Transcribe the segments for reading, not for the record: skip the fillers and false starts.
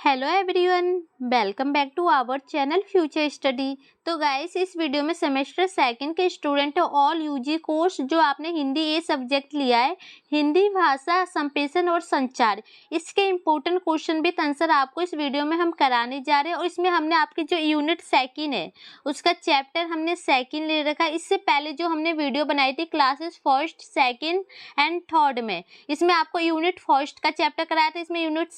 Hello everyone, welcome back to our channel future study. तो guys, इस video में semester second के student all UG course जो आपने हिंदी ए सब्जेक्ट लिया है, हिंदी भाषा संप्रेषण और संचार, इसके इम्पोर्टेंट क्वेश्चन विद आंसर आपको इस वीडियो में हम कराने जा रहे हैं। और इसमें हमने आपकी जो यूनिट सेकंड है उसका चैप्टर हमने सेकंड ले रखा है। इससे पहले जो हमने वीडियो बनाई थी classes first second and third में, इसमें आपको यूनिट फर्स्ट का चैप्टर कराया था, इसमें यूनिट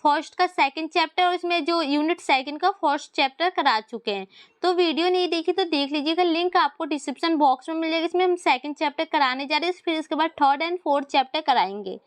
फर्स्ट का सेकंड चैप्टर और इसमें जो यूनिट सेकंड का फर्स्ट चैप्टर करा चुके हैं। तो वीडियो नहीं देखी तो देख लीजिएगा, लिंक आपको डिस्क्रिप्शन बॉक्स में मिलेगा। इसमें हम सेकंड चैप्टर कराने जा रहे हैं, फिर इसके बाद थर्ड एंड फोर्थ चैप्टर कराएंगे।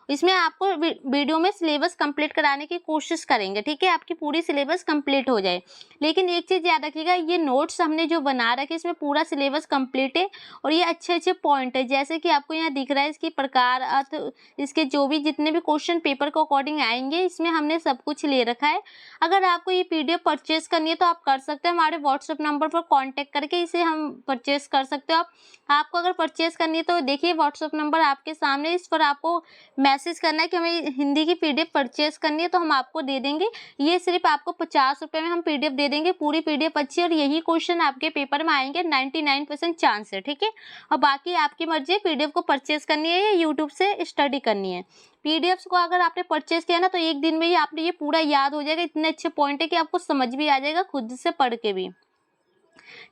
इसमें आपको वीडियो में सिलेबस कंप्लीट कराने की कोशिश करेंगे, ठीक है, आपकी पूरी सिलेबस कंप्लीट हो जाए। लेकिन एक चीज़ याद रखिएगा, ये नोट्स हमने जो बना रखे इसमें पूरा सिलेबस कंप्लीट है और ये अच्छे अच्छे पॉइंट है, जैसे कि आपको यहाँ दिख रहा है इसकी प्रकार अर्थ, इसके जो भी जितने भी क्वेश्चन पेपर के अकॉर्डिंग आएंगे इसमें हमने सब कुछ ले रखा है। अगर आपको ये PDF परचेज करनी है तो आप कर सकते हैं, हमारे व्हाट्सएप नंबर पर कॉन्टैक्ट करके इसे हम परचेज कर सकते हो। आपको अगर परचेज करनी है तो देखिए व्हाट्सएप नंबर आपके सामने, इस पर आपको मैसेज करना है कि हमें हिंदी की PDF परचेज करनी है तो हम आपको दे देंगे। ये सिर्फ आपको 50 रुपये में हम PDF दे देंगे, पूरी PDF अच्छी, और यही क्वेश्चन आपके पेपर में आएंगे, 99% चांस है, ठीक है। और बाकी आपकी मर्जी है PDF को परचेज करनी है या यूट्यूब से स्टडी करनी है। PDFs को अगर आपने परचेज किया ना तो एक दिन में ही आपने ये पूरा याद हो जाएगा, इतने अच्छे पॉइंट है कि आपको समझ भी आ जाएगा खुद से पढ़ के भी,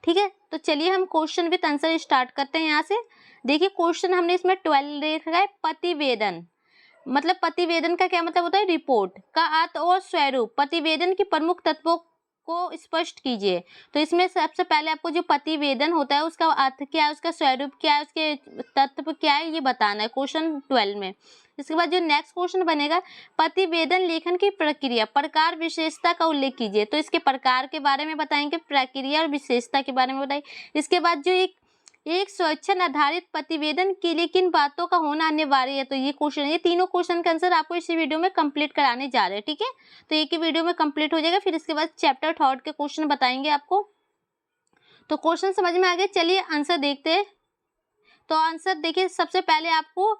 ठीक है। तो चलिए हम क्वेश्चन विद आंसर स्टार्ट करते हैं। यहाँ से देखिए क्वेश्चन हमने इसमें 12 लिखा है, प्रतिवेदन। मतलब प्रतिवेदन का क्या मतलब होता है, रिपोर्ट का अर्थ और स्वरूप, प्रतिवेदन के प्रमुख तत्वों को स्पष्ट कीजिए। तो इसमें सबसे पहले आपको जो प्रतिवेदन होता है उसका अर्थ क्या है, उसका स्वरूप क्या है, उसके तत्व क्या है, ये बताना है क्वेश्चन 12 में। इसके बाद जो नेक्स्ट क्वेश्चन बनेगा, प्रतिवेदन लेखन की प्रक्रिया, प्रकार विशेषता का उल्लेख कीजिए। तो इसके प्रकार के बारे में बताएंगे, प्रक्रिया और विशेषता के बारे में बताइए। इसके बाद जो एक स्वच्छंद आधारित प्रतिवेदन के लिए किन बातों का होना अनिवार्य है, तो ये क्वेश्चन, ये तीनों क्वेश्चन का आंसर आपको इसी वीडियो में कंप्लीट कराने जा रहे हैं, ठीक है। तो एक ही वीडियो में कंप्लीट हो जाएगा, फिर इसके बाद चैप्टर थर्ड के क्वेश्चन बताएंगे आपको। तो क्वेश्चन समझ में आ गया, चलिए आंसर देखते हैं। तो आंसर देखिए, सबसे पहले आपको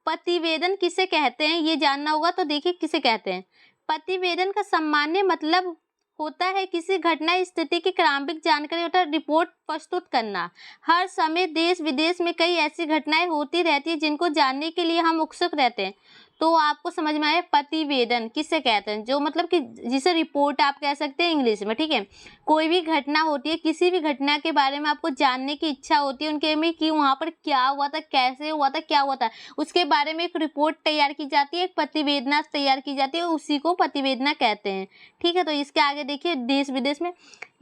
प्रतिवेदन किसे कहते हैं ये जानना होगा। तो देखिए किसे कहते हैं, प्रतिवेदन का सामान्य मतलब होता है किसी घटना स्थिति की क्रमिक जानकारी होता है, रिपोर्ट प्रस्तुत करना। हर समय देश विदेश में कई ऐसी घटनाएं होती रहती है जिनको जानने के लिए हम उत्सुक रहते हैं। तो आपको समझ में आया प्रतिवेदन किससे कहते हैं, जो मतलब कि जिसे रिपोर्ट आप कह सकते हैं इंग्लिश में, ठीक है। कोई भी घटना होती है, किसी भी घटना के बारे में आपको जानने की इच्छा होती है, उनके में कि वहाँ पर क्या हुआ था, कैसे हुआ था, क्या हुआ था, उसके बारे में एक रिपोर्ट तैयार की जाती है, एक प्रतिवेदना तैयार की जाती है, उसी को प्रतिवेदना कहते हैं, ठीक है। तो इसके आगे देखिए, देश विदेश में,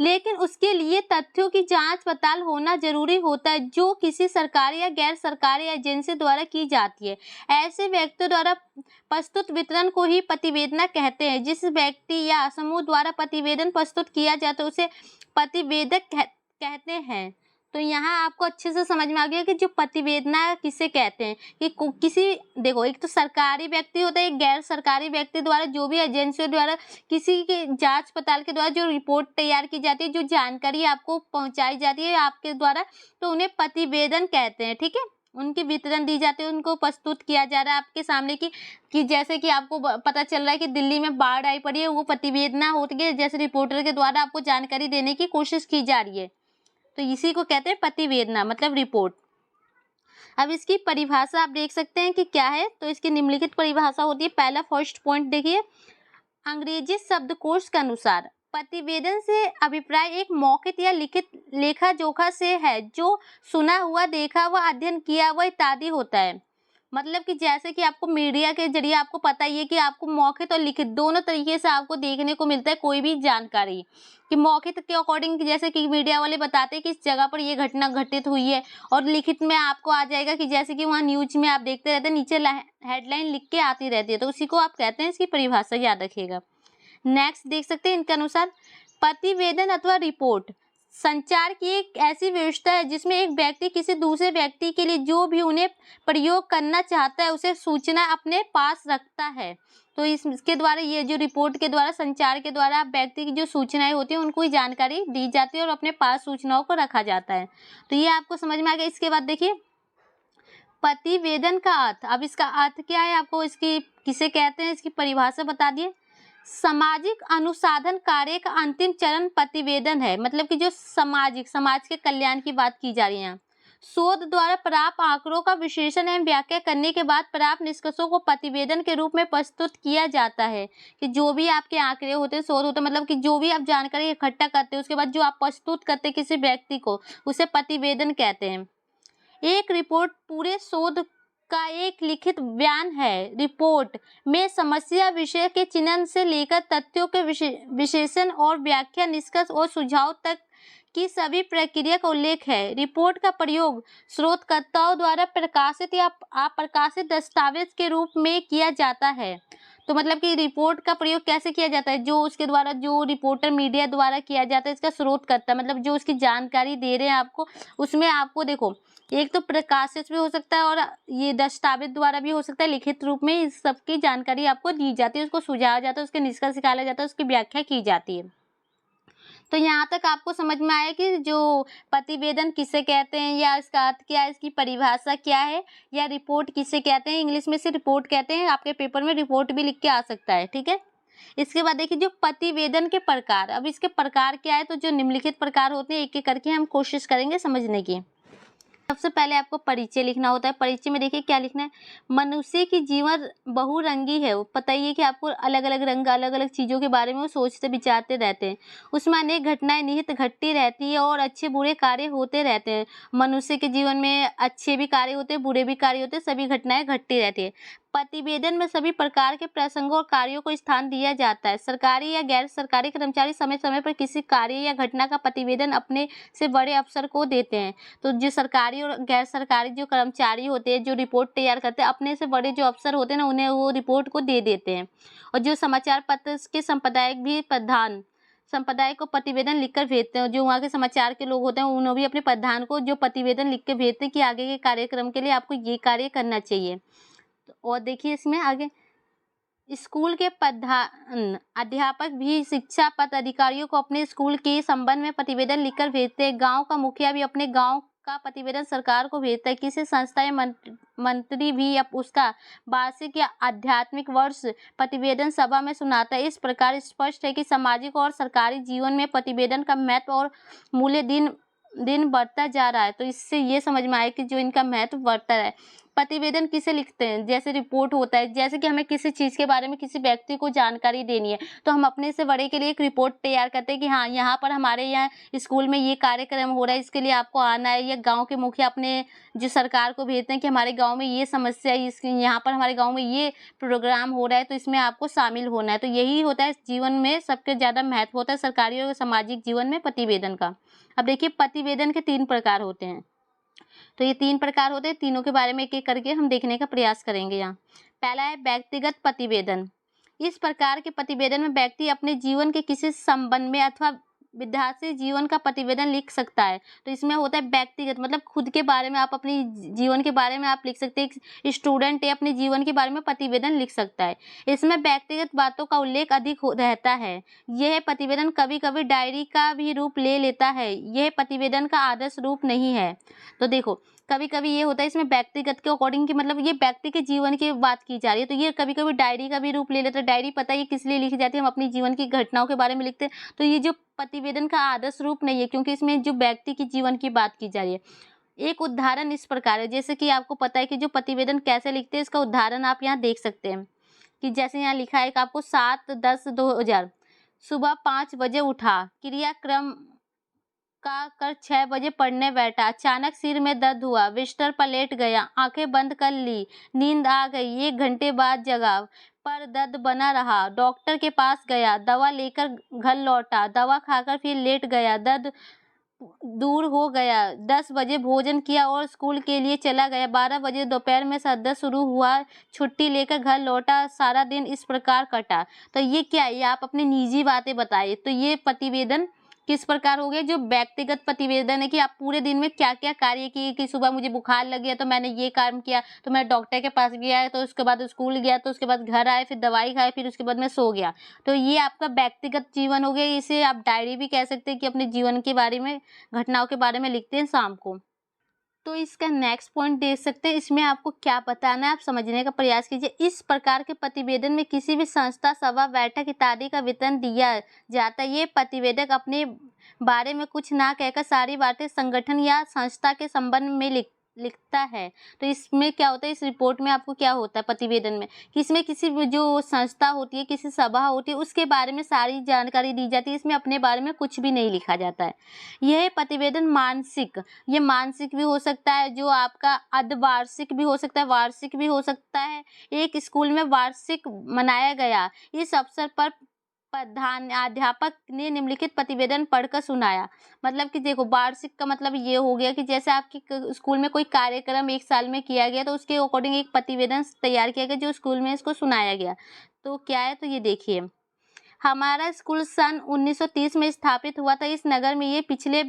लेकिन उसके लिए तथ्यों की जांच पड़ताल होना जरूरी होता है जो किसी सरकारी या गैर सरकारी एजेंसी द्वारा की जाती है। ऐसे व्यक्तियों द्वारा प्रस्तुत वितरण को ही प्रतिवेदना कहते हैं। जिस व्यक्ति या समूह द्वारा प्रतिवेदन प्रस्तुत किया जाता है उसे प्रतिवेदक कहते हैं। तो यहाँ आपको अच्छे से समझ में आ गया कि जो प्रतिवेदना किसे कहते हैं, कि किसी, देखो, एक तो सरकारी व्यक्ति होता है, एक गैर सरकारी व्यक्ति द्वारा, जो भी एजेंसियों द्वारा किसी के जांच पड़ताल के द्वारा जो रिपोर्ट तैयार की जाती है, जो जानकारी आपको पहुंचाई जाती है आपके द्वारा, तो उन्हें प्रतिवेदन कहते हैं, ठीक है। उनकी वितरण दी जाती है, उनको प्रस्तुत किया जा रहा है आपके सामने कि जैसे कि आपको पता चल रहा है कि दिल्ली में बाढ़ आई पड़ी है, वो प्रतिवेदना होती है, जैसे रिपोर्टर के द्वारा आपको जानकारी देने की कोशिश की जा रही है, तो इसी को कहते हैं प्रतिवेदना, मतलब रिपोर्ट। अब इसकी परिभाषा आप देख सकते हैं कि क्या है। तो इसकी निम्नलिखित परिभाषा होती है। पहला फर्स्ट पॉइंट देखिए, अंग्रेजी शब्दकोश के अनुसार प्रतिवेदन से अभिप्राय एक मौखिक या लिखित लेखा जोखा से है, जो सुना हुआ, देखा हुआ, अध्ययन किया हुआ इत्यादि होता है। मतलब कि जैसे कि आपको मीडिया के जरिए आपको पता ही है कि आपको मौखिक और लिखित दोनों तरीके से आपको देखने को मिलता है कोई भी जानकारी, कि मौखिक के अकॉर्डिंग जैसे कि मीडिया वाले बताते हैं कि इस जगह पर ये घटना घटित हुई है, और लिखित में आपको आ जाएगा कि जैसे कि वहाँ न्यूज में आप देखते रहते हैं, नीचे हेडलाइन लिख के आती रहती है, तो उसी को आप कहते हैं। इसकी परिभाषा याद रखिएगा। नेक्स्ट देख सकते हैं, इनके अनुसार प्रतिवेदन अथवा रिपोर्ट संचार की एक ऐसी व्यवस्था है जिसमें एक व्यक्ति किसी दूसरे व्यक्ति के लिए जो भी उन्हें प्रयोग करना चाहता है उसे सूचना अपने पास रखता है। तो इसके द्वारा, ये जो रिपोर्ट के द्वारा, संचार के द्वारा व्यक्ति की जो सूचनाएं होती हैं उनको ही जानकारी दी जाती है और अपने पास सूचनाओं को रखा जाता है। तो ये आपको समझ में आ गया। इसके बाद देखिए प्रतिवेदन का अर्थ। अब इसका अर्थ क्या है, आपको इसकी किसे कहते हैं इसकी परिभाषा बता दिए। सामाजिक अनुसाधन कार्य का अंतिम चरण प्रतिवेदन है, मतलब कि जो समाज के कल्याण की बात की जा रही है। शोध द्वारा प्राप्त आंकड़ों का विश्लेषण एवं व्याख्या करने के बाद प्राप्त निष्कर्षों को प्रतिवेदन के रूप में प्रस्तुत किया जाता है। कि जो भी आपके आंकड़े होते हैं, शोध होता है, मतलब कि जो भी आप जानकारी इकट्ठा करते हैं उसके बाद जो आप प्रस्तुत करते हैं किसी व्यक्ति को, उसे प्रतिवेदन कहते हैं। एक रिपोर्ट पूरे शोध का एक लिखित बयान है। रिपोर्ट में समस्या विषय के चिन्हन से लेकर तथ्यों के विश्लेषण और व्याख्या, निष्कर्ष और सुझाव तक की सभी प्रक्रिया का उल्लेख है। रिपोर्ट का प्रयोग शोधकर्ताओं द्वारा प्रकाशित या अप्रकाशित दस्तावेज के रूप में किया जाता है। तो मतलब कि रिपोर्ट का प्रयोग कैसे किया जाता है, जो उसके द्वारा जो रिपोर्टर मीडिया द्वारा किया जाता है, इसका शोधकर्ता मतलब जो उसकी जानकारी दे रहे हैं आपको, उसमें आपको देखो एक तो प्रकाशित भी हो सकता है और ये दस्तावेज द्वारा भी हो सकता है, लिखित रूप में इस सब की जानकारी आपको दी जाती है, उसको सुझाया जाता है, उसके निष्कर्ष निकाला जाता है, उसकी व्याख्या की जाती है। तो यहाँ तक आपको समझ में आया कि जो प्रतिवेदन किसे कहते हैं, या इसका अर्थ क्या है, इसकी परिभाषा क्या है, या रिपोर्ट किसे कहते हैं। इंग्लिश में से रिपोर्ट कहते हैं, आपके पेपर में रिपोर्ट भी लिख के आ सकता है, ठीक है। इसके बाद देखिए जो प्रतिवेदन के प्रकार, अब इसके प्रकार क्या है, तो जो निम्नलिखित प्रकार होते हैं एक एक करके हम कोशिश करेंगे समझने की। सबसे पहले आपको परिचय लिखना होता है। परिचय में देखिए क्या लिखना है, मनुष्य की जीवन बहुरंगी है। वो पता ही है कि आपको अलग अलग रंग, अलग अलग चीज़ों के बारे में वो सोचते विचारते रहते हैं। उसमें अनेक घटनाएं निहित घटती रहती है और अच्छे बुरे कार्य होते रहते हैं। मनुष्य के जीवन में अच्छे भी कार्य होते हैं, बुरे भी कार्य होते हैं, सभी घटनाएं घटती रहती है। प्रतिवेदन में सभी प्रकार के प्रसंगों और कार्यों को स्थान दिया जाता है। सरकारी या गैर सरकारी कर्मचारी समय समय पर किसी कार्य या घटना का प्रतिवेदन अपने से बड़े अफसर को देते हैं। तो जो सरकारी और गैर सरकारी जो कर्मचारी होते हैं, जो रिपोर्ट तैयार करते हैं, अपने से बड़े जो अफसर होते हैं ना, उन्हें वो रिपोर्ट को दे देते हैं। और जो समाचार पत्र के संपादक भी प्रधान संपादक को प्रतिवेदन लिखकर भेजते हैं। जो वहाँ के समाचार के लोग होते हैं उन्होंने भी अपने प्रधान को जो प्रतिवेदन लिख के भेजते हैं कि आगे के कार्यक्रम के लिए आपको ये कार्य करना चाहिए। और देखिए इसमें आगे स्कूल के प्रधान अध्यापक भी शिक्षा पद अधिकारियों को अपने स्कूल के संबंध में प्रतिवेदन लिखकर भेजते हैं। गांव का मुखिया भी अपने गांव का प्रतिवेदन सरकार को भेजता है। किसी संस्था या मंत्री भी अब उसका वार्षिक या आध्यात्मिक वर्ष प्रतिवेदन सभा में सुनाता है। इस प्रकार स्पष्ट है कि सामाजिक और सरकारी जीवन में प्रतिवेदन का महत्व और मूल्य दिन दिन बढ़ता जा रहा है। तो इससे ये समझ में आया कि जो इनका महत्व बढ़ता है। प्रतिवेदन किसे लिखते हैं, जैसे रिपोर्ट होता है, जैसे कि हमें किसी चीज़ के बारे में किसी व्यक्ति को जानकारी देनी है तो हम अपने से बड़े के लिए एक रिपोर्ट तैयार करते हैं कि हाँ यहाँ पर हमारे यहाँ स्कूल में ये कार्यक्रम हो रहा है, इसके लिए आपको आना है। या गांव के मुखिया अपने जो सरकार को भेजते हैं कि हमारे गांव में ये समस्या है, इसके यहाँ पर हमारे गांव में ये प्रोग्राम हो रहा है, तो इसमें आपको शामिल होना है। तो यही होता है जीवन में सबसे ज़्यादा महत्व होता है सरकारी और सामाजिक जीवन में प्रतिवेदन का। अब देखिए प्रतिवेदन के 3 प्रकार होते हैं। तो ये 3 प्रकार होते हैं, तीनों के बारे में एक एक करके हम देखने का प्रयास करेंगे। यहाँ पहला है व्यक्तिगत प्रतिवेदन। इस प्रकार के प्रतिवेदन में व्यक्ति अपने जीवन के किसी संबंध में अथवा विद्यार्थी जीवन का प्रतिवेदन लिख सकता है। तो इसमें होता है व्यक्तिगत, मतलब खुद के बारे में, आप अपनी जीवन के बारे में आप लिख सकते हैं। स्टूडेंट है अपने जीवन के बारे में प्रतिवेदन लिख सकता है। इसमें व्यक्तिगत बातों का उल्लेख अधिक रहता है। यह प्रतिवेदन कभी कभी डायरी का भी रूप ले लेता है। यह प्रतिवेदन का आदर्श रूप नहीं है। तो देखो कभी कभी ये होता है इसमें व्यक्तिगत के अकॉर्डिंग की, मतलब ये व्यक्ति के जीवन की बात की जा रही है, तो ये कभी कभी डायरी का भी रूप ले लेता है। डायरी पता है किस लिए लिखी जाती है, हम अपनी जीवन की घटनाओं के बारे में लिखते हैं। तो ये जो प्रतिवेदन का आदर्श रूप नहीं है, क्योंकि इसमें जो व्यक्ति की जीवन की बात की जा रही है। एक उदाहरण इस प्रकार है, जैसे कि आपको पता है कि जो प्रतिवेदन कैसे लिखते हैं, इसका उदाहरण आप यहाँ देख सकते हैं कि जैसे यहाँ लिखा है कि आपको 7/10/2000 सुबह 5 बजे उठा, क्रियाक्रम का कर 6 बजे पढ़ने बैठा, अचानक सिर में दर्द हुआ, बिस्तर पर लेट गया, आंखें बंद कर ली, नींद आ गई, 1 घंटे बाद जगा पर दर्द बना रहा, डॉक्टर के पास गया, दवा लेकर घर लौटा, दवा खाकर फिर लेट गया, दर्द दूर हो गया, 10 बजे भोजन किया और स्कूल के लिए चला गया, 12 बजे दोपहर में सर दर्द शुरू हुआ, छुट्टी लेकर घर लौटा, सारा दिन इस प्रकार कटा। तो ये क्या है, ये आप अपनी निजी बातें बताइए। तो ये प्रतिवेदन किस प्रकार हो गया, जो व्यक्तिगत प्रतिवेदन है कि आप पूरे दिन में क्या क्या कार्य किए, कि सुबह मुझे बुखार लग गया तो मैंने ये काम किया, तो मैं डॉक्टर के पास गया, तो उसके बाद स्कूल गया, तो उसके बाद घर आए, फिर दवाई खाए, फिर उसके बाद मैं सो गया। तो ये आपका व्यक्तिगत जीवन हो गया। इसे आप डायरी भी कह सकते हैं कि अपने जीवन के बारे में, घटनाओं के बारे में लिखते हैं शाम को। तो इसका नेक्स्ट पॉइंट देख सकते हैं, इसमें आपको क्या बताना है आप समझने का प्रयास कीजिए। इस प्रकार के प्रतिवेदन में किसी भी संस्था, सभा, बैठक इत्यादि का विवरण दिया जाता है। ये प्रतिवेदक अपने बारे में कुछ ना कहकर सारी बातें संगठन या संस्था के संबंध में लिखता है। तो इसमें क्या होता है, इस रिपोर्ट में आपको क्या होता है प्रतिवेदन में कि इसमें किसी जो संस्था होती है, किसी सभा होती है, उसके बारे में सारी जानकारी दी जाती है। इसमें अपने बारे में कुछ भी नहीं लिखा जाता है। यह प्रतिवेदन ये मानसिक भी हो सकता है, जो आपका अर्धवार्षिक भी हो सकता है, वार्षिक भी हो सकता है। एक स्कूल में वार्षिक मनाया गया, इस अवसर पर प्रधान अध्यापक ने निम्नलिखित प्रतिवेदन पढ़कर सुनाया। मतलब कि देखो, वार्षिक का मतलब ये हो गया कि जैसे आपके स्कूल में कोई कार्यक्रम एक साल में किया गया, तो उसके अकॉर्डिंग एक प्रतिवेदन तैयार किया गया जो स्कूल में इसको सुनाया गया। तो क्या है, तो ये देखिए, हमारा स्कूल सन 1930 में स्थापित हुआ था। इस नगर में ये पिछले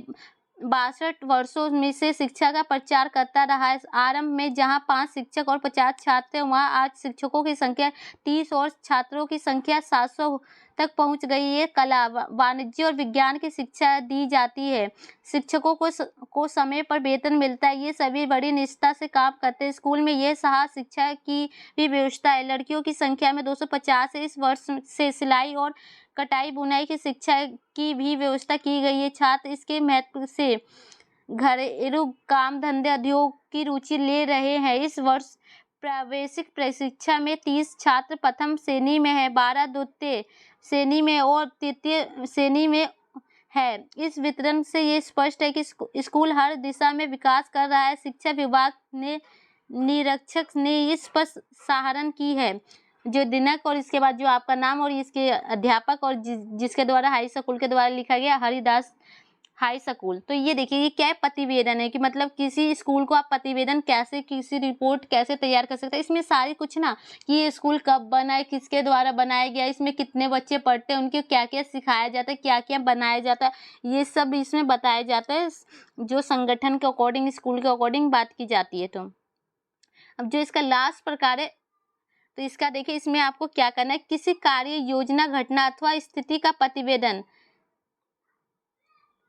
62 वर्षों में से शिक्षा का प्रचार करता रहा है। आरंभ में जहां 5 शिक्षक और 50 छात्र थे, वहां आज शिक्षकों की संख्या 30 और छात्रों की संख्या 700 तक पहुंच गई है। कला, वाणिज्य और विज्ञान की शिक्षा दी जाती है। शिक्षकों को समय पर वेतन मिलता है। ये सभी बड़ी निष्ठा से काम करते हैं। स्कूल में ये सहा शिक्षा की भी व्यवस्था है। लड़कियों की संख्या में 250 है। इस वर्ष से सिलाई और कटाई बुनाई की शिक्षा की भी व्यवस्था की गई है। छात्र इसके महत्व से घरेलू काम धंधे उद्योग की रुचि ले रहे हैं। इस वर्ष प्रावेशिक प्रशिक्षण में 30 छात्र प्रथम श्रेणी में है, 12 द्वितीय श्रेणी में और तृतीय श्रेणी में है। इस वितरण से ये स्पष्ट है कि स्कूल हर दिशा में विकास कर रहा है। शिक्षा विभाग ने निरीक्षक ने इस पर सराहना की है, जो दिनक और इसके बाद जो आपका नाम और इसके अध्यापक और जिसके द्वारा हाई स्कूल के द्वारा लिखा गया, हरिदास हाई स्कूल। तो ये देखिए, ये क्या प्रतिवेदन है कि मतलब किसी स्कूल को आप प्रतिवेदन कैसे, किसी रिपोर्ट कैसे तैयार कर सकते हैं। इसमें सारी कुछ ना कि ये स्कूल कब बना है, किसके द्वारा बनाया गया, इसमें कितने बच्चे पढ़ते हैं, उनके क्या क्या सिखाया जाता है, क्या क्या बनाया जाता है, ये सब इसमें बताया जाता है। जो संगठन के अकॉर्डिंग, स्कूल के अकॉर्डिंग बात की जाती है। तो अब जो इसका लास्ट प्रकार है, तो इसका देखिए, इसमें आपको क्या करना है, किसी कार्य, योजना, घटना अथवा स्थिति का प्रतिवेदन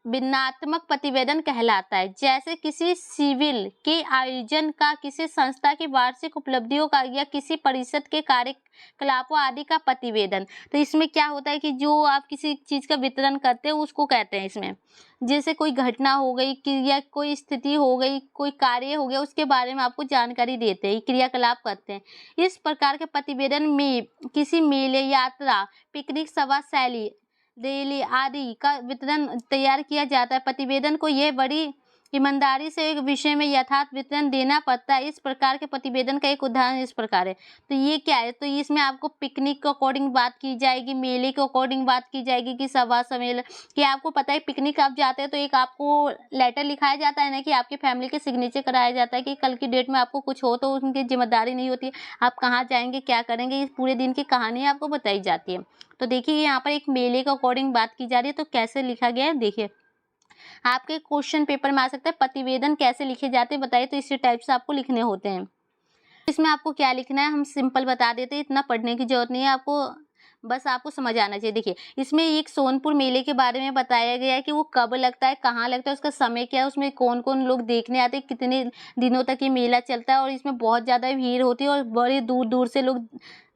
भिन्नात्मक प्रतिवेदन कहलाता है। जैसे किसी सिविल के आयोजन का, किसी संस्था की वार्षिक उपलब्धियों का या किसी परिषद के कार्यकलापों आदि का प्रतिवेदन। तो इसमें क्या होता है कि जो आप किसी चीज का वितरण करते हो उसको कहते हैं इसमें। जैसे कोई घटना हो गई कि या कोई स्थिति हो गई, कोई कार्य हो गया, उसके बारे में आपको जानकारी देते हैं, क्रियाकलाप करते हैं। इस प्रकार के प्रतिवेदन में किसी मेले, यात्रा, पिकनिक, सभा, शैली, रैली आदि का वितरण तैयार किया जाता है। प्रतिवेदन को यह बड़ी ईमानदारी से एक विषय में यथार्थ वितरण देना पड़ता है। इस प्रकार के प्रतिवेदन का एक उदाहरण इस प्रकार है। तो ये क्या है, तो इसमें आपको पिकनिक के अकॉर्डिंग बात की जाएगी, मेले के अकॉर्डिंग बात की जाएगी कि सभा सम्मेलन, कि आपको पता है पिकनिक आप जाते हैं तो एक आपको लेटर लिखाया जाता है ना, कि आपकी फैमिली के सिग्नेचर कराया जाता है कि कल की डेट में आपको कुछ हो तो उनकी जिम्मेदारी नहीं होती है, आप कहाँ जाएंगे, क्या करेंगे, इस पूरे दिन की कहानी आपको बताई जाती है। तो देखिए, यहाँ पर एक मेले के अकॉर्डिंग बात की जा रही है। तो कैसे लिखा गया है, देखिए आपके क्वेश्चन पेपर में आ सकता है प्रतिवेदन कैसे लिखे जाते हैं बताइए। तो इसी टाइप से आपको लिखने होते हैं। इसमें आपको क्या लिखना है हम सिंपल बता देते हैं, इतना पढ़ने की जरूरत नहीं है आपको, बस आपको समझ आना चाहिए। देखिए, इसमें एक सोनपुर मेले के बारे में बताया गया है कि वो कब लगता है, कहाँ लगता है, उसका समय क्या है, उसमें कौन कौन लोग देखने आते हैं, कितने दिनों तक ये मेला चलता है और इसमें बहुत ज़्यादा भीड़ होती है और बड़ी दूर दूर से लोग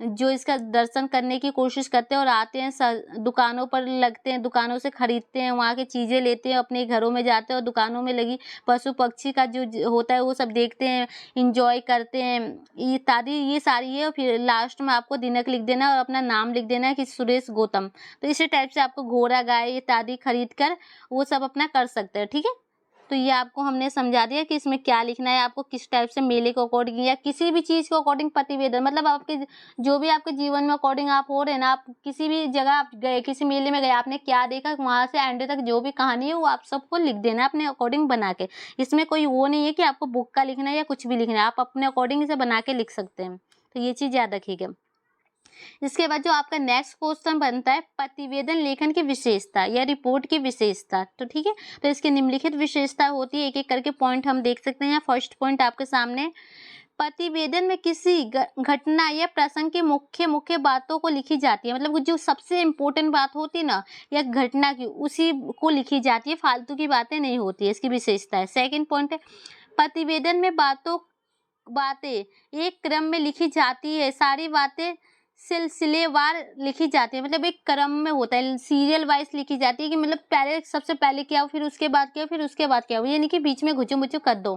जो इसका दर्शन करने की कोशिश करते हैं और आते हैं। दुकानों पर लगते हैं, दुकानों से खरीदते हैं, वहाँ की चीज़ें लेते हैं, अपने घरों में जाते हैं और दुकानों में लगी पशु पक्षी का जो होता है वो सब देखते हैं, इंजॉय करते हैं इत्यादि। ये सारी है। और फिर लास्ट में आपको दिनांक लिख देना है और अपना नाम लिख देना है कि सुरेश गौतम। तो इसी टाइप से आपको घोड़ा, गाय इत्यादि खरीद कर वो सब अपना कर सकते हैं। ठीक है, तो ये आपको हमने समझा दिया कि इसमें क्या लिखना है, आपको किस टाइप से मेले के अकॉर्डिंग या किसी भी चीज़ के अकॉर्डिंग प्रतिवेदन, मतलब आपके जो भी आपके जीवन में अकॉर्डिंग आप हो रहे हैं ना, आप किसी भी जगह आप गए, किसी मेले में गए, आपने क्या देखा, वहाँ से एंड तक जो भी कहानी है वो आप सबको लिख देना है अपने अकॉर्डिंग बना के। इसमें कोई वो नहीं है कि आपको बुक का लिखना है या कुछ भी लिखना है, आप अपने अकॉर्डिंग इसे बना के लिख सकते हैं। तो ये चीज़ याद रखिएगा। इसके बाद जो आपका नेक्स्ट क्वेश्चन बनता है, प्रतिवेदन लेखन की विशेषता या रिपोर्ट की विशेषता। तो ठीक है, तो इसकी निम्नलिखित विशेषता होती है, एक एक करके पॉइंट हम देख सकते हैं। फर्स्ट पॉइंट आपके सामने, प्रतिवेदन में किसी घटना या प्रसंग की मुख्य बातों को लिखी जाती है, मतलब जो सबसे इम्पोर्टेंट बात होती है ना या घटना की, उसी को लिखी जाती है, फालतू की बातें नहीं होती है, इसकी विशेषता है। सेकंड पॉइंट है, प्रतिवेदन में बातें एक क्रम में लिखी जाती है, सारी बातें सिलसिलेवार लिखी जाती है, मतलब एक क्रम में होता है, सीरियल वाइज लिखी जाती है कि मतलब पहले सबसे पहले क्या हो, फिर उसके बाद क्या हो, फिर उसके बाद क्या हो, ये नहीं कि बीच में घुचू मुचू कर दो।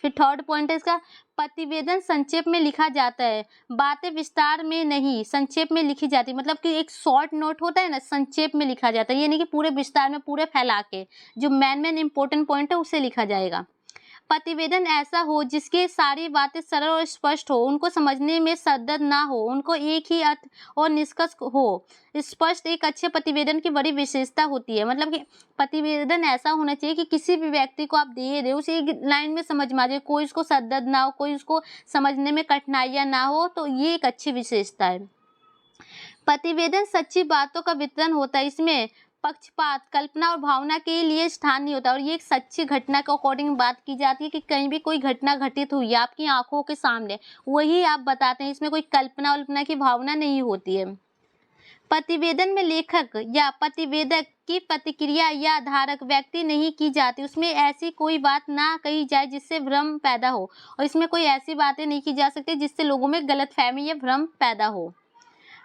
फिर थर्ड पॉइंट है इसका, प्रतिवेदन संक्षेप में लिखा जाता है, बातें विस्तार में नहीं संक्षेप में लिखी जाती है, मतलब कि एक शॉर्ट नोट होता है ना, संक्षेप में लिखा जाता है, ये नहीं कि पूरे विस्तार में पूरे फैला के, जो मेन इंपॉर्टेंट पॉइंट है उसे लिखा जाएगा। प्रतिवेदन ऐसा हो जिसके सारी बातें सरल और स्पष्ट हो, उनको समझने में सद्दत ना हो, उनको एक ही अर्थ और निष्कर्ष हो। स्पष्ट एक अच्छे प्रतिवेदन की बड़ी विशेषता होती है, मतलब कि प्रतिवेदन ऐसा होना चाहिए कि किसी भी व्यक्ति को आप दे रहे हो उसे एक लाइन में समझ में आ जाए, कोई उसको सद्दत ना हो, कोई उसको समझने में कठिनाइयाँ ना हो, तो ये एक अच्छी विशेषता है। प्रतिवेदन सच्ची बातों का वितरण होता है, इसमें पक्षपात, कल्पना और भावना के लिए स्थान नहीं होता, और ये एक सच्ची घटना के अकॉर्डिंग बात की जाती है कि कहीं भी कोई घटना घटित हुई है आपकी आंखों के सामने, वही आप बताते हैं, इसमें कोई कल्पना उल्पना की भावना नहीं होती है। प्रतिवेदन में लेखक या प्रतिवेदक की प्रतिक्रिया या धारक व्यक्ति नहीं की जाती, उसमें ऐसी कोई बात ना कही जाए जिससे भ्रम पैदा हो, और इसमें कोई ऐसी बातें नहीं की जा सकती जिससे लोगों में गलतफहमी या भ्रम पैदा हो।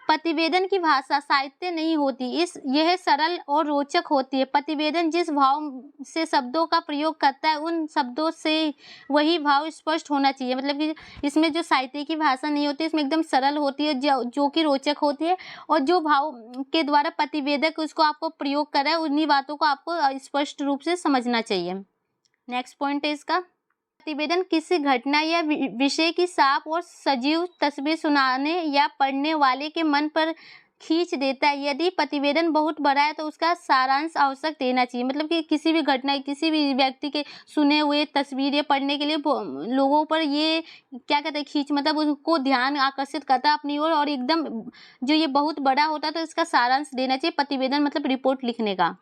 प्रतिवेदन की भाषा साहित्य नहीं होती, यह सरल और रोचक होती है। प्रतिवेदन जिस भाव से शब्दों का प्रयोग करता है उन शब्दों से वही भाव स्पष्ट होना चाहिए, मतलब कि इसमें जो साहित्य की भाषा नहीं होती, इसमें एकदम सरल होती है, जो कि रोचक होती है, और जो भाव के द्वारा प्रतिवेदक उसको आपको प्रयोग कर रहा है उन्हीं बातों को आपको स्पष्ट रूप से समझना चाहिए। नेक्स्ट पॉइंट है इसका, प्रतिवेदन किसी घटना या विषय की साफ और सजीव तस्वीर सुनाने या पढ़ने वाले के मन पर खींच देता है। यदि प्रतिवेदन बहुत बड़ा है तो उसका सारांश आवश्यक देना चाहिए, मतलब कि किसी भी घटना, किसी भी व्यक्ति के सुने हुए तस्वीरें पढ़ने के लिए लोगों पर ये क्या कहते हैं, खींच, मतलब उनको ध्यान आकर्षित करता है अपनी ओर, और एकदम जो ये बहुत बड़ा होता है तो इसका सारांश देना चाहिए प्रतिवेदन, मतलब रिपोर्ट लिखने का।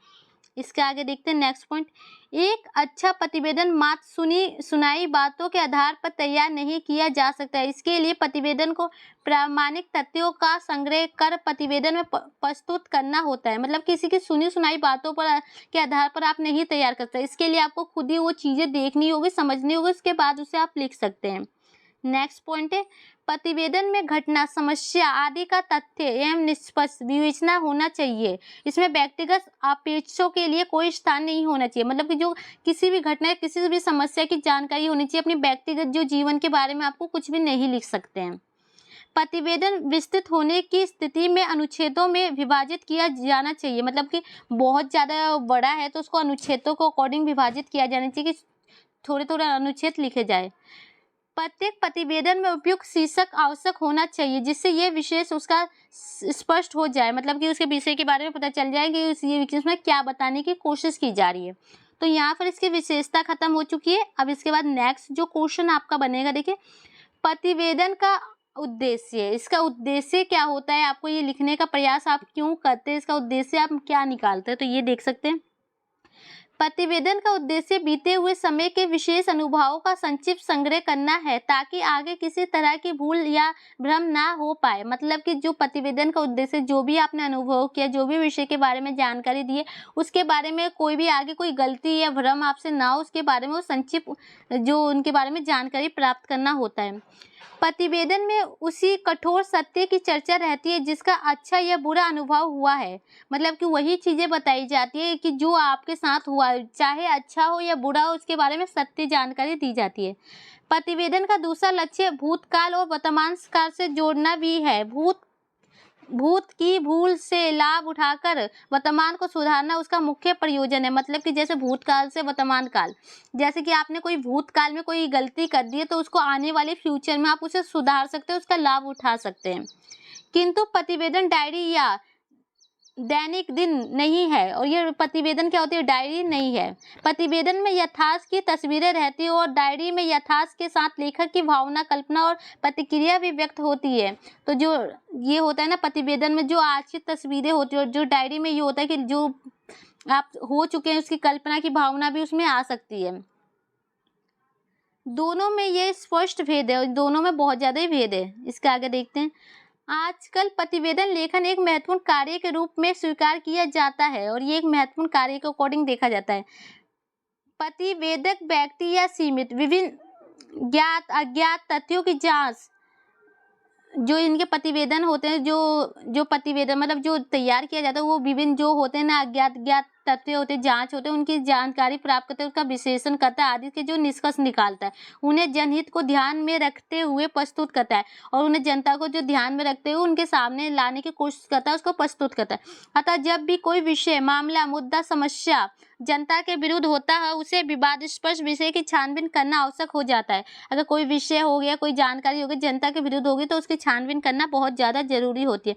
इसके आगे देखते हैं नेक्स्ट पॉइंट, एक अच्छा प्रतिवेदन मात्र सुनाई बातों के आधार पर तैयार नहीं किया जा सकता है। इसके लिए प्रतिवेदन को प्रामाणिक तथ्यों का संग्रह कर प्रतिवेदन में प्रस्तुत करना होता है, मतलब किसी की सुनी सुनाई बातों पर के आधार पर आप नहीं तैयार कर सकते, इसके लिए आपको खुद ही वो चीज़ें देखनी होगी, समझनी होगी, उसके बाद उसे आप लिख सकते हैं। नेक्स्ट पॉइंट है, प्रतिवेदन में घटना, समस्या आदि का तथ्य एवं निष्पक्ष विवेचना होना चाहिए, इसमें व्यक्तिगत अपेक्षों के लिए कोई स्थान नहीं होना चाहिए, मतलब कि जो किसी भी घटना, किसी भी समस्या की जानकारी होनी चाहिए, अपनी व्यक्तिगत जो जीवन के बारे में आपको कुछ भी नहीं लिख सकते हैं। प्रतिवेदन विस्तृत होने की स्थिति में अनुच्छेदों में विभाजित किया जाना चाहिए, मतलब कि बहुत ज़्यादा बड़ा है तो उसको अनुच्छेदों को अकॉर्डिंग विभाजित किया जाना चाहिए कि थोड़े थोड़े अनुच्छेद लिखे जाए। प्रत्येक प्रतिवेदन में उपयुक्त शीर्षक आवश्यक होना चाहिए, जिससे ये विशेष उसका स्पष्ट हो जाए, मतलब कि उसके विषय के बारे में पता चल जाए कि ये इसमें क्या बताने की कोशिश की जा रही है। तो यहाँ पर इसकी विशेषता खत्म हो चुकी है। अब इसके बाद नेक्स्ट जो क्वेश्चन आपका बनेगा, देखिए प्रतिवेदन का उद्देश्य, इसका उद्देश्य क्या होता है, आपको ये लिखने का प्रयास आप क्यों करते हैं, इसका उद्देश्य आप क्या निकालते हैं, तो ये देख सकते हैं। प्रतिवेदन का उद्देश्य बीते हुए समय के विशेष अनुभवों का संक्षिप्त संग्रह करना है, ताकि आगे किसी तरह की भूल या भ्रम ना हो पाए, मतलब कि जो प्रतिवेदन का उद्देश्य, जो भी आपने अनुभव किया, जो भी विषय के बारे में जानकारी दी है, उसके बारे में कोई भी आगे कोई गलती या भ्रम आपसे ना हो, उसके बारे में वो संक्षिप्त जो उनके बारे में जानकारी प्राप्त करना होता है। प्रतिवेदन में उसी कठोर सत्य की चर्चा रहती है जिसका अच्छा या बुरा अनुभव हुआ है, मतलब कि वही चीज़ें बताई जाती है कि जो आपके साथ हुआ, चाहे अच्छा हो या बुरा हो, उसके बारे में सत्य जानकारी दी जाती है। प्रतिवेदन का दूसरा लक्ष्य भूतकाल और वर्तमान काल से जोड़ना भी है। भूत की भूल से लाभ उठाकर वर्तमान को सुधारना उसका मुख्य प्रयोजन है, मतलब कि जैसे भूतकाल से वर्तमान काल, जैसे कि आपने कोई भूतकाल में कोई गलती कर दी है तो उसको आने वाले फ्यूचर में आप उसे सुधार सकते हो, उसका लाभ उठा सकते हैं। किंतु प्रतिवेदन डायरी या दैनिक दिन नहीं है, और ये प्रतिवेदन क्या होती है, डायरी नहीं है। प्रतिवेदन में यथार्थ की तस्वीरें रहती है और डायरी में यथार्थ के साथ लेखक की भावना, कल्पना और प्रतिक्रिया भी व्यक्त होती है। तो जो ये होता है ना, प्रतिवेदन में जो आज की तस्वीरें होती है, और जो डायरी में ये होता है कि जो आप हो चुके हैं उसकी कल्पना की भावना भी उसमें आ सकती है। दोनों में ये स्पष्ट भेद है, और दोनों में बहुत ज़्यादा ही भेद है। इसके आगे देखते हैं, आजकल प्रतिवेदन लेखन एक महत्वपूर्ण कार्य के रूप में स्वीकार किया जाता है, और ये एक महत्वपूर्ण कार्य के अकॉर्डिंग देखा जाता है। प्रतिवेदक व्यक्ति या सीमित विभिन्न ज्ञात अज्ञात तथ्यों की जांच, जो इनके प्रतिवेदन होते हैं, जो प्रतिवेदन मतलब जो तैयार किया जाता है वो विभिन्न जो होते हैं ना अज्ञात ज्ञात तथ्य होते हैं, जांच होते हैं, उनकी जानकारी प्राप्त करते हैं, उसका विश्लेषण करता है, आदि के जो निष्कर्ष निकालता है, उन्हें जनहित को ध्यान में रखते हुए प्रस्तुत करता है और उन्हें जनता को जो ध्यान में रखते हुए उनके सामने लाने की कोशिश करता है, उसको प्रस्तुत करता है। अतः जब भी कोई विषय, मामला, मुद्दा, समस्या जनता के विरुद्ध होता है, उसे विवादास्पद विषय की छानबीन करना आवश्यक हो जाता है। अगर कोई विषय हो गया, कोई जानकारी हो गई जनता के विरुद्ध होगी तो उसकी छानबीन करना बहुत ज़्यादा जरूरी होती है।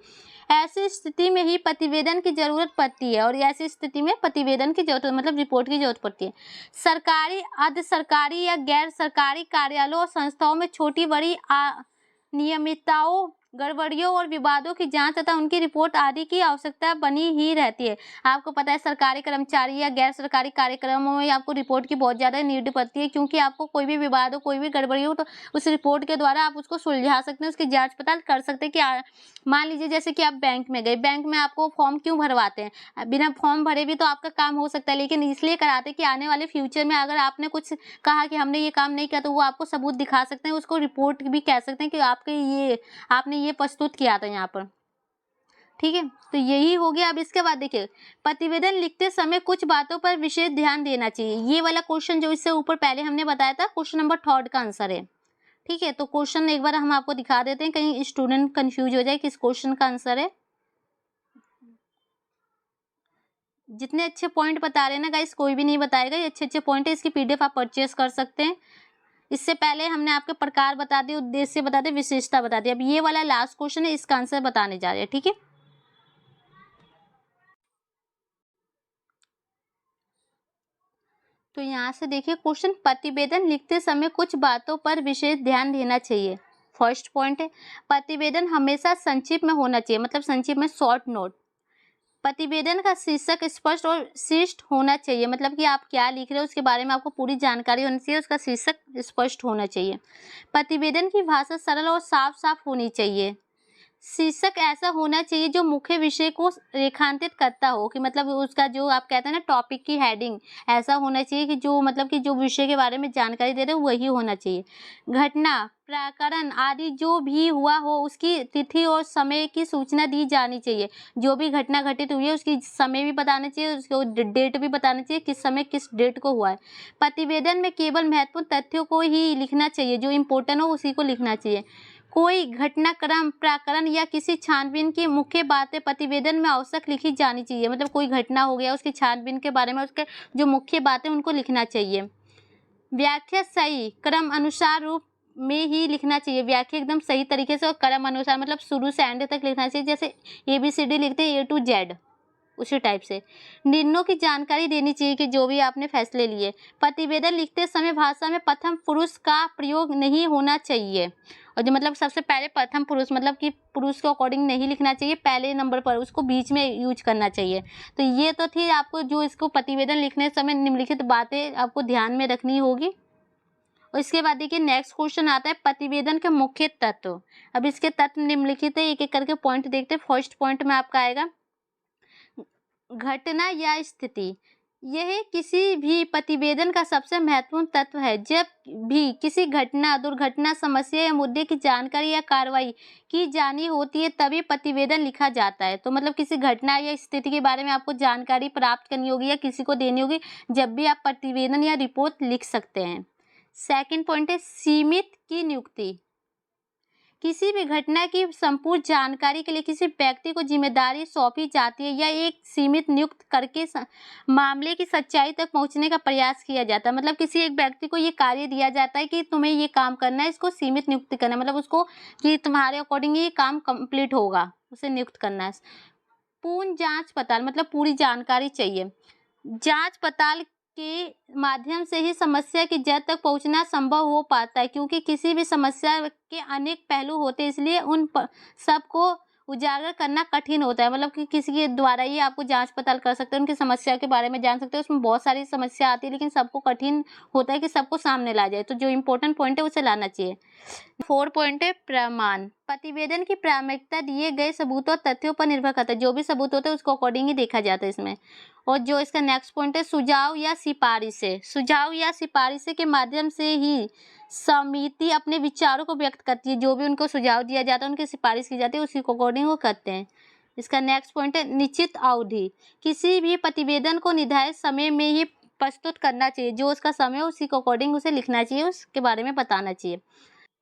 ऐसी स्थिति में ही प्रतिवेदन की जरूरत पड़ती है और ऐसी स्थिति में प्रतिवेदन की जरूरत मतलब रिपोर्ट की जरूरत पड़ती है। सरकारी, अर्ध सरकारी या गैर सरकारी कार्यालयों और संस्थाओं में छोटी बड़ी अनियमितताओं, गड़बड़ियों और विवादों की जांच तथा उनकी रिपोर्ट आदि की आवश्यकता बनी ही रहती है। आपको पता है सरकारी कर्मचारी या गैर सरकारी कार्यक्रमों में आपको रिपोर्ट की बहुत ज़्यादा नीड पड़ती है, क्योंकि आपको कोई भी विवाद हो, कोई भी गड़बड़ी हो तो उस रिपोर्ट के द्वारा आप उसको सुलझा सकते हैं, उसकी जांच पड़ताल कर सकते हैं। कि मान लीजिए जैसे कि आप बैंक में गए, बैंक में आपको फॉर्म क्यों भरवाते हैं? बिना फॉर्म भरे भी तो आपका काम हो सकता है, लेकिन इसलिए कराते हैं कि आने वाले फ्यूचर में अगर आपने कुछ कहा कि हमने ये काम नहीं किया तो वो आपको सबूत दिखा सकते हैं, उसको रिपोर्ट भी कह सकते हैं कि आपने ये प्रस्तुत किया था यहाँ पर। ठीक है, तो यही हो गया। अब इसके बाद देखिए, प्रतिवेदन लिखते समय कुछ बातों पर विशेष ध्यान देना चाहिए। ये वाला क्वेश्चन जो इससे ऊपर पहले हमने बताया था, क्वेश्चन नंबर 3 का आंसर है। ठीक है, तो क्वेश्चन एक बार हम आपको दिखा देते हैं, कहीं स्टूडेंट कंफ्यूज हो जाए किस क्वेश्चन का आंसर है। जितने अच्छे पॉइंट बता रहे हैं ना गाइस, कोई भी नहीं बताएगा, ये अच्छे अच्छे पॉइंट है। इसकी पीडीएफ आप परचेस कर सकते हैं। इससे पहले हमने आपके प्रकार बता दिए, उद्देश्य बता दिए, विशेषता बता दी। अब ये वाला लास्ट क्वेश्चन है, इसका आंसर बताने जा रहे हैं। ठीक है, तो यहाँ से देखिए क्वेश्चन, प्रतिवेदन लिखते समय कुछ बातों पर विशेष ध्यान देना चाहिए। फर्स्ट पॉइंट है, प्रतिवेदन हमेशा संक्षिप्त में होना चाहिए, मतलब संक्षिप्त में शॉर्ट नोट। प्रतिवेदन का शीर्षक स्पष्ट और शिष्ट होना चाहिए, मतलब कि आप क्या लिख रहे हो उसके बारे में आपको पूरी जानकारी होनी चाहिए, उसका शीर्षक स्पष्ट होना चाहिए। प्रतिवेदन की भाषा सरल और साफ साफ होनी चाहिए। शीर्षक ऐसा होना चाहिए जो मुख्य विषय को रेखांकित करता हो, कि मतलब उसका जो आप कहते हैं ना टॉपिक की हेडिंग ऐसा होना चाहिए कि जो मतलब कि जो विषय के बारे में जानकारी दे रहे हो वही होना चाहिए। घटना, प्रकरण आदि जो भी हुआ हो उसकी तिथि और समय की सूचना दी जानी चाहिए। जो भी घटना घटित हुई है उसकी समय भी बताना चाहिए, उसको डेट भी बताना चाहिए, किस समय किस डेट को हुआ है। प्रतिवेदन में केवल महत्वपूर्ण तथ्यों को ही लिखना चाहिए, जो इम्पोर्टेंट हो उसी को लिखना चाहिए। कोई घटनाक्रम, प्रकरण या किसी छानबीन की मुख्य बातें प्रतिवेदन में आवश्यक लिखी जानी चाहिए, मतलब कोई घटना हो गया उसकी छानबीन के बारे में उसके जो मुख्य बातें उनको लिखना चाहिए। व्याख्या सही क्रम अनुसार रूप में ही लिखना चाहिए, व्याख्या एकदम सही तरीके से और क्रम अनुसार, मतलब शुरू से एंड तक लिखना चाहिए, जैसे ABCD लिखते हैं A to Z उसी टाइप से। निर्णयों की जानकारी देनी चाहिए कि जो भी आपने फैसले लिए। प्रतिवेदन लिखते समय भाषा में प्रथम पुरुष का प्रयोग नहीं होना चाहिए, और जो मतलब सबसे पहले प्रथम पुरुष मतलब कि पुरुष के अकॉर्डिंग नहीं लिखना चाहिए, पहले नंबर पर उसको बीच में यूज करना चाहिए। तो ये तो थी आपको जो इसको प्रतिवेदन लिखने समय निम्नलिखित बातें आपको ध्यान में रखनी होगी। और इसके बाद देखिए नेक्स्ट क्वेश्चन आता है, प्रतिवेदन के मुख्य तत्व। अब इसके तत्व निम्नलिखित है, एक एक करके पॉइंट देखते हैं। फर्स्ट पॉइंट में आपका आएगा घटना या स्थिति। यह किसी भी प्रतिवेदन का सबसे महत्वपूर्ण तत्व है। जब भी किसी घटना, दुर्घटना, समस्या या मुद्दे की जानकारी या कार्रवाई की जानी होती है तभी प्रतिवेदन लिखा जाता है। तो मतलब किसी घटना या स्थिति के बारे में आपको जानकारी प्राप्त करनी होगी या किसी को देनी होगी, जब भी आप प्रतिवेदन या रिपोर्ट लिख सकते हैं। सेकंड पॉइंट है सीमित की नियुक्ति। किसी भी घटना की संपूर्ण जानकारी के लिए किसी व्यक्ति को जिम्मेदारी सौंपी जाती है या एक सीमित नियुक्त करके मामले की सच्चाई तक पहुंचने का प्रयास किया जाता है। मतलब किसी एक व्यक्ति को ये कार्य दिया जाता है कि तुम्हें ये काम करना है, इसको सीमित नियुक्त करना है, मतलब उसको कि तुम्हारे अकॉर्डिंग ये काम कंप्लीट होगा, उसे नियुक्त करना है। पूर्ण जांच पड़ताल, मतलब पूरी जानकारी चाहिए। जांच पड़ताल के माध्यम से ही समस्या की जड़ तक पहुंचना संभव हो पाता है, क्योंकि किसी भी समस्या के अनेक पहलू होते हैं, इसलिए उन सबको उजागर करना कठिन होता है। मतलब कि किसी के द्वारा ही आपको जांच पड़ताल कर सकते हैं, उनकी समस्या के बारे में जान सकते हैं। उसमें बहुत सारी समस्या आती है, लेकिन सबको कठिन होता है कि सबको सामने ला जाए। तो जो इम्पोर्टेंट पॉइंट है उसे लाना चाहिए। 4 पॉइंट है प्रमाण। प्रतिवेदन की प्रामाणिकता दिए गए सबूतों और तथ्यों पर निर्भर करता है। जो भी सबूत होते हैं उसको अकॉर्डिंग ही देखा जाता है इसमें। और जो इसका नेक्स्ट पॉइंट है सुझाव या सिफारिशें। सुझाव या सिफारिशें के माध्यम से ही समिति अपने विचारों को व्यक्त करती है। जो भी उनको सुझाव दिया जाता है, उनकी सिफारिश की जाती है, उसी को अकॉर्डिंग वो करते हैं। इसका नेक्स्ट पॉइंट है निश्चित अवधि। किसी भी प्रतिवेदन को निर्धारित समय में ही प्रस्तुत करना चाहिए। जो उसका समय है उसी को अकॉर्डिंग उसे लिखना चाहिए, उसके बारे में बताना चाहिए।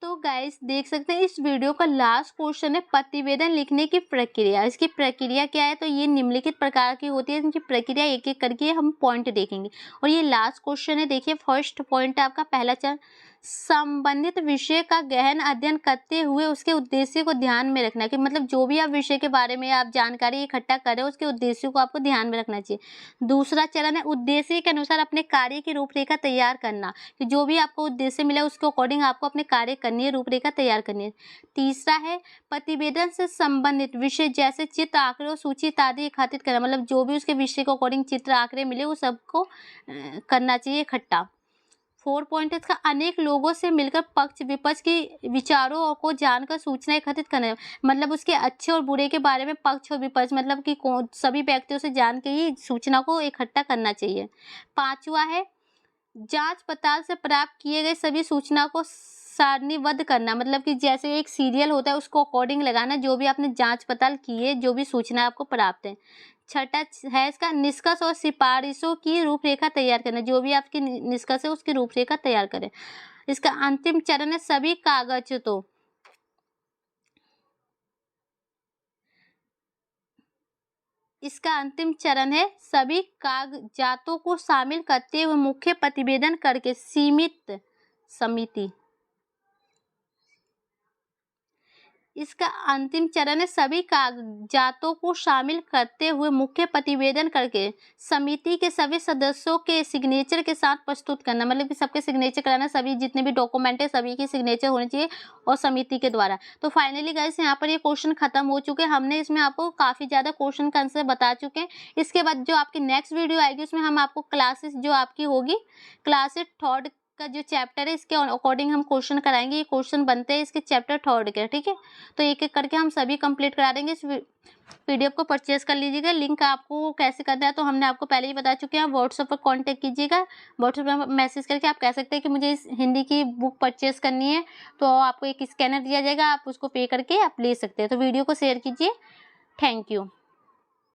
तो गाइस देख सकते हैं इस वीडियो का लास्ट क्वेश्चन है प्रतिवेदन लिखने की प्रक्रिया। इसकी प्रक्रिया क्या है? तो ये निम्नलिखित प्रकार की होती है। इनकी प्रक्रिया एक एक करके हम पॉइंट देखेंगे और ये लास्ट क्वेश्चन है। देखिए फर्स्ट पॉइंट है आपका पहला चरण, संबंधित विषय का गहन अध्ययन करते हुए उसके उद्देश्य को ध्यान में रखना। कि मतलब जो भी आप विषय के बारे में आप जानकारी इकट्ठा कर रहे हो उसके उद्देश्य को आपको ध्यान में रखना चाहिए। दूसरा चरण है उद्देश्य के अनुसार अपने कार्य की रूपरेखा तैयार करना। कि जो भी आपको उद्देश्य मिला उसके अकॉर्डिंग आपको अपने कार्य करनी है, रूपरेखा तैयार करनी है। तीसरा है प्रतिवेदन से संबंधित विषय जैसे चित्र, आंकड़े और सूची आदि एकत्रित करना। मतलब जो भी उसके विषय के अकॉर्डिंग चित्र, आंकड़े मिले वो सबको करना चाहिए इकट्ठा। 4 पॉइंट है इसका अनेक लोगों से मिलकर पक्ष विपक्ष की विचारों को जानकर सूचना एकत्रित करना। मतलब उसके अच्छे और बुरे के बारे में पक्ष और विपक्ष मतलब कि सभी व्यक्तियों से जान के ही सूचना को इकट्ठा करना चाहिए। 5वां है जांच पड़ताल से प्राप्त किए गए सभी सूचना को सारणीबद्ध करना। मतलब कि जैसे एक सीरियल होता है उसको अकॉर्डिंग लगाना, जो भी आपने जांच पड़ताल की है, जो भी सूचना आपको प्राप्त है। छठा है इसका निष्कर्ष और सिफारिशों की रूपरेखा तैयार करना। जो भी आपकी निष्कर्ष है उसकी रूपरेखा तैयार करें। इसका अंतिम चरण है सभी कागजातों इसका अंतिम चरण है सभी कागजातों को शामिल करते हुए मुख्य प्रतिवेदन करके सीमित समिति। इसका अंतिम चरण है सभी कागजातों को शामिल करते हुए मुख्य प्रतिवेदन करके समिति के सभी सदस्यों के सिग्नेचर के साथ प्रस्तुत करना। मतलब कि सबके सिग्नेचर कराना, सभी जितने भी डॉक्यूमेंट है सभी की सिग्नेचर होनी चाहिए और समिति के द्वारा। तो फाइनली गाइस यहाँ पर ये क्वेश्चन खत्म हो चुके हैं। हमने इसमें आपको काफ़ी ज़्यादा क्वेश्चन का आंसर बता चुके हैं। इसके बाद जो आपकी नेक्स्ट वीडियो आएगी उसमें हम आपको क्लासेस जो आपकी होगी क्लासेस थर्ड का जो चैप्टर है इसके अकॉर्डिंग हम क्वेश्चन कराएंगे। ये क्वेश्चन बनते हैं इसके चैप्टर थर्ड के, ठीक है। तो एक एक करके हम सभी कंप्लीट करा देंगे। इस पीडीएफ को परचेज कर लीजिएगा। लिंक आपको कैसे करना है तो हमने आपको पहले ही बता चुके हैं। व्हाट्सएप पर कांटेक्ट कीजिएगा। व्हाट्सएप पर मैसेज करके आप कह सकते हैं कि मुझे इस हिंदी की बुक परचेज करनी है, तो आपको एक स्कैनर दिया जाएगा, आप उसको पे करके आप ले सकते हैं। तो वीडियो को शेयर कीजिए। Thank you.